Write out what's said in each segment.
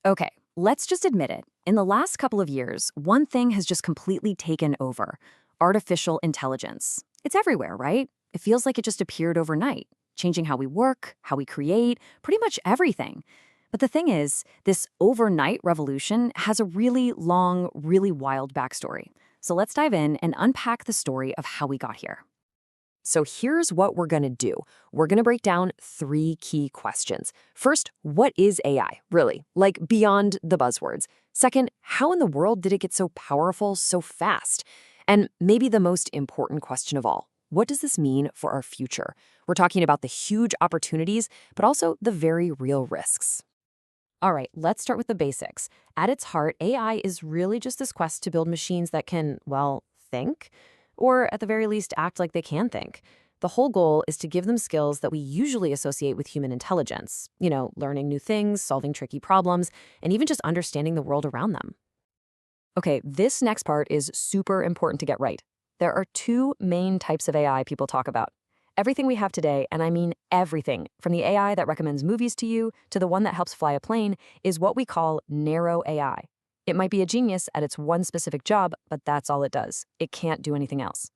Okay, let's just admit it. In the last couple of years, one thing has just completely taken over: artificial intelligence. It's everywhere, right? It feels like it just appeared overnight, changing how we work, how we create, pretty much everything. But the thing is, this overnight revolution has a really long, really wild backstory. So let's dive in and unpack the story of how we got here. So here's what we're going to do. We're going to break down three key questions. First, what is AI, really? Like beyond the buzzwords. Second, how in the world did it get so powerful so fast? And maybe the most important question of all, what does this mean for our future? We're talking about the huge opportunities, but also the very real risks. All right, let's start with the basics. At its heart, AI is really just this quest to build machines that can, well, think, or at the very least act like they can think. The whole goal is to give them skills that we usually associate with human intelligence. Learning new things, solving tricky problems, and even just understanding the world around them. Okay, this next part is super important to get right. There are two main types of AI people talk about. Everything we have today, and I mean everything, from the AI that recommends movies to you to the one that helps fly a plane, is what we call narrow AI. It might be a genius at its one specific job, but that's all it does. It can't do anything else.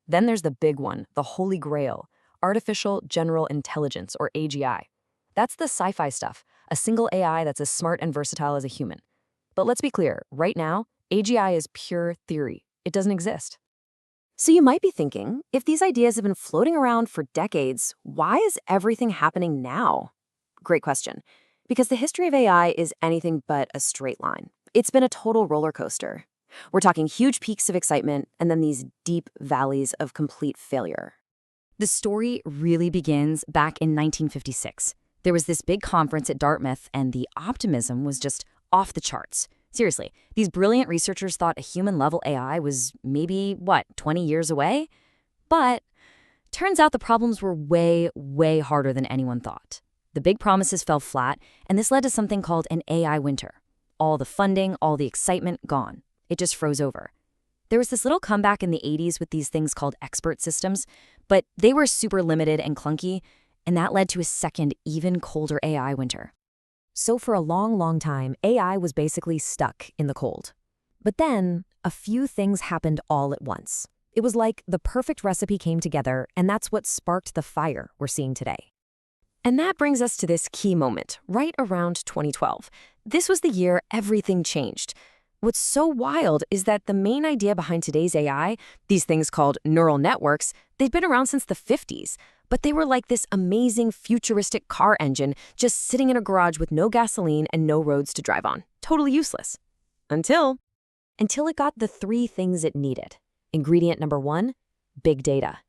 Then there's the big one, the holy grail, artificial general intelligence, or AGI. That's the sci-fi stuff, a single AI that's as smart and versatile as a human. But let's be clear, right now, AGI is pure theory. It doesn't exist. So you might be thinking, if these ideas have been floating around for decades, why is everything happening now? Great question. Because the history of AI is anything but a straight line. It's been a total roller coaster. We're talking huge peaks of excitement and then these deep valleys of complete failure. The story really begins back in 1956. There was this big conference at Dartmouth, and the optimism was just off the charts. Seriously, these brilliant researchers thought a human-level AI was maybe, 20 years away? But turns out the problems were way, way harder than anyone thought. The big promises fell flat, and this led to something called an AI winter. All the funding, all the excitement, gone. It just froze over. There was this little comeback in the 80s with these things called expert systems, but they were super limited and clunky, and that led to a second, even colder AI winter. So for a long, long time, AI was basically stuck in the cold. But then, a few things happened all at once. It was like the perfect recipe came together, and that's what sparked the fire we're seeing today. And that brings us to this key moment, right around 2012. This was the year everything changed. What's so wild is that the main idea behind today's AI, these things called neural networks, they've been around since the 50s. But they were like this amazing futuristic car engine just sitting in a garage with no gasoline and no roads to drive on. Totally useless. Until it got the three things it needed. Ingredient number one, big data.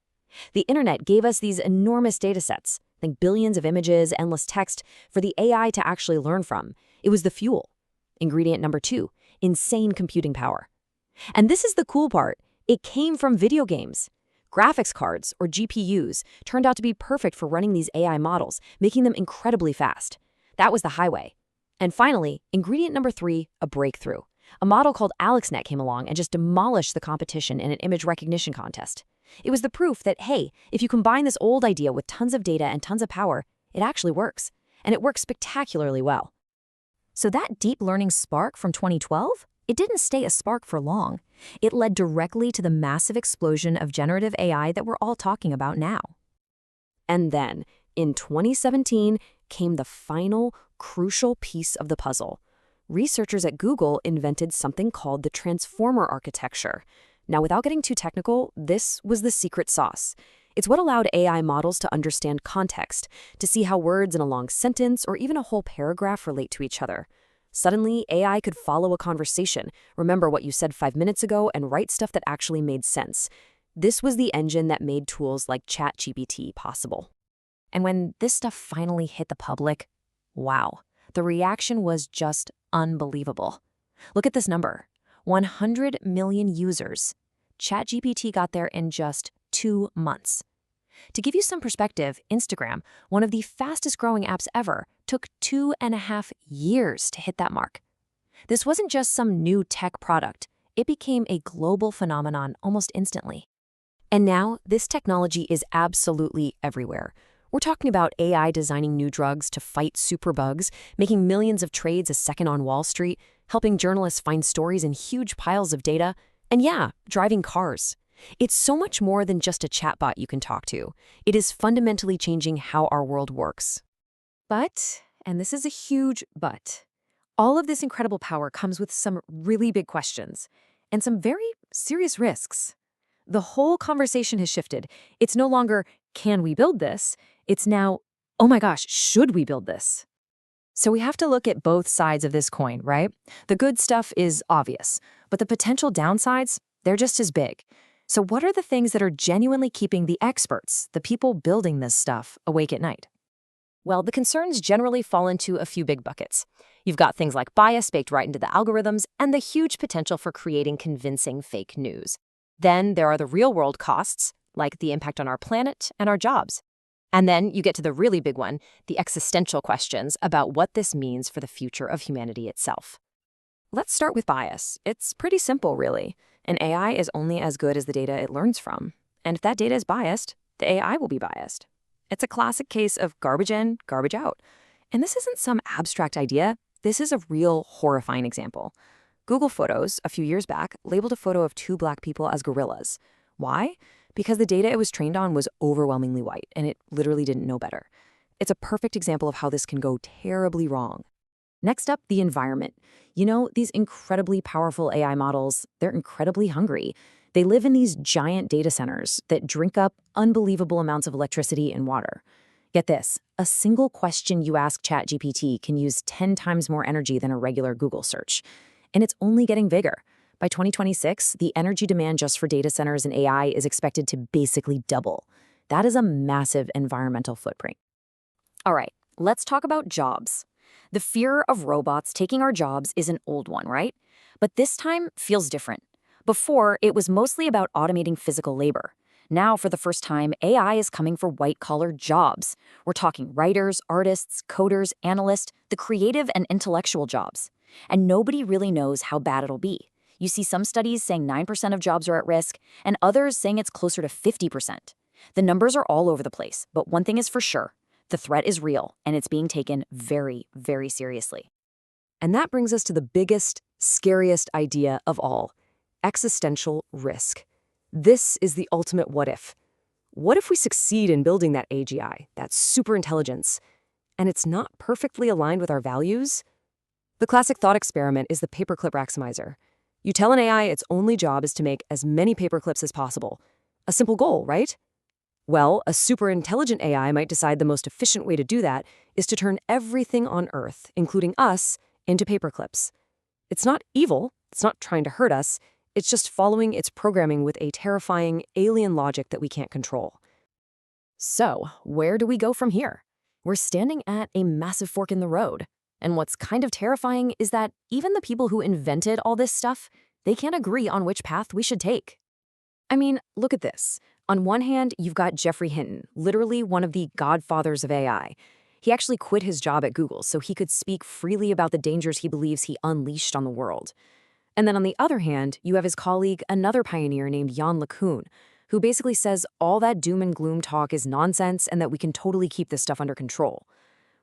The internet gave us these enormous data sets, think billions of images, endless text, for the AI to actually learn from. It was the fuel. Ingredient number two, insane computing power. And this is the cool part. It came from video games. Graphics cards, or GPUs, turned out to be perfect for running these AI models, making them incredibly fast. That was the highway. And finally, ingredient number three, a breakthrough. A model called AlexNet came along and just demolished the competition in an image recognition contest. It was the proof that, hey, if you combine this old idea with tons of data and tons of power, it actually works. And it works spectacularly well. So that deep learning spark from 2012? It didn't stay a spark for long. It led directly to the massive explosion of generative AI that we're all talking about now. And then, in 2017, came the final, crucial piece of the puzzle. Researchers at Google invented something called the transformer architecture. Now, without getting too technical, this was the secret sauce. It's what allowed AI models to understand context, to see how words in a long sentence or even a whole paragraph relate to each other. Suddenly, AI could follow a conversation, remember what you said 5 minutes ago, and write stuff that actually made sense. This was the engine that made tools like ChatGPT possible. And when this stuff finally hit the public, wow, the reaction was just unbelievable. Look at this number, 100 million users. ChatGPT got there in just 2 months. To give you some perspective, Instagram, one of the fastest growing apps ever, took 2.5 years to hit that mark. This wasn't just some new tech product. It became a global phenomenon almost instantly. And now, this technology is absolutely everywhere. We're talking about AI designing new drugs to fight superbugs, making millions of trades a second on Wall Street, helping journalists find stories in huge piles of data, and yeah, driving cars. It's so much more than just a chatbot you can talk to. It is fundamentally changing how our world works. But, and this is a huge but, all of this incredible power comes with some really big questions and some very serious risks. The whole conversation has shifted. It's no longer, can we build this? It's now, oh my gosh, should we build this? So we have to look at both sides of this coin, right? The good stuff is obvious, but the potential downsides, they're just as big. So what are the things that are genuinely keeping the experts, the people building this stuff, awake at night? Well, the concerns generally fall into a few big buckets. You've got things like bias baked right into the algorithms and the huge potential for creating convincing fake news. Then there are the real-world costs, like the impact on our planet and our jobs. And then you get to the really big one, the existential questions about what this means for the future of humanity itself. Let's start with bias. It's pretty simple, really. An AI is only as good as the data it learns from. And if that data is biased, the AI will be biased. It's a classic case of garbage in, garbage out. And this isn't some abstract idea. This is a real horrifying example. Google Photos, a few years back, labeled a photo of two black people as gorillas. Why? Because the data it was trained on was overwhelmingly white, and it literally didn't know better. It's a perfect example of how this can go terribly wrong. Next up, the environment. You know, these incredibly powerful AI models, they're incredibly hungry. They live in these giant data centers that drink up unbelievable amounts of electricity and water. Get this, a single question you ask ChatGPT can use 10 times more energy than a regular Google search. And it's only getting bigger. By 2026, the energy demand just for data centers and AI is expected to basically double. That is a massive environmental footprint. All right, let's talk about jobs. The fear of robots taking our jobs is an old one, right? But this time feels different. Before, it was mostly about automating physical labor. Now, for the first time, AI is coming for white-collar jobs. We're talking writers, artists, coders, analysts, the creative and intellectual jobs. And nobody really knows how bad it'll be. You see some studies saying 9% of jobs are at risk, and others saying it's closer to 50%. The numbers are all over the place, but one thing is for sure. The threat is real, and it's being taken very, very seriously. And that brings us to the biggest, scariest idea of all, existential risk. This is the ultimate what if. What if we succeed in building that AGI, that superintelligence, and it's not perfectly aligned with our values? The classic thought experiment is the paperclip maximizer. You tell an AI its only job is to make as many paperclips as possible. A simple goal, right? Well, a superintelligent AI might decide the most efficient way to do that is to turn everything on Earth, including us, into paperclips. It's not evil, it's not trying to hurt us, it's just following its programming with a terrifying alien logic that we can't control. So, where do we go from here? We're standing at a massive fork in the road. And what's kind of terrifying is that even the people who invented all this stuff, they can't agree on which path we should take. I mean, look at this. On one hand, you've got Geoffrey Hinton, literally one of the godfathers of AI. He actually quit his job at Google so he could speak freely about the dangers he believes he unleashed on the world. And then on the other hand, you have his colleague, another pioneer named Jan LeCun, who basically says all that doom and gloom talk is nonsense and that we can totally keep this stuff under control.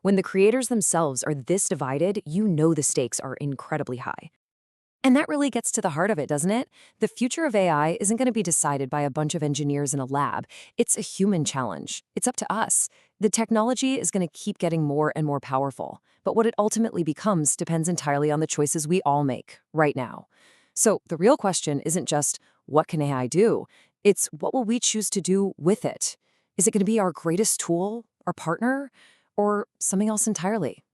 When the creators themselves are this divided, you know the stakes are incredibly high. And that really gets to the heart of it, doesn't it? The future of AI isn't going to be decided by a bunch of engineers in a lab. It's a human challenge. It's up to us. The technology is going to keep getting more and more powerful. But what it ultimately becomes depends entirely on the choices we all make right now. So the real question isn't just, what can AI do? It's what will we choose to do with it? Is it going to be our greatest tool, our partner, or something else entirely?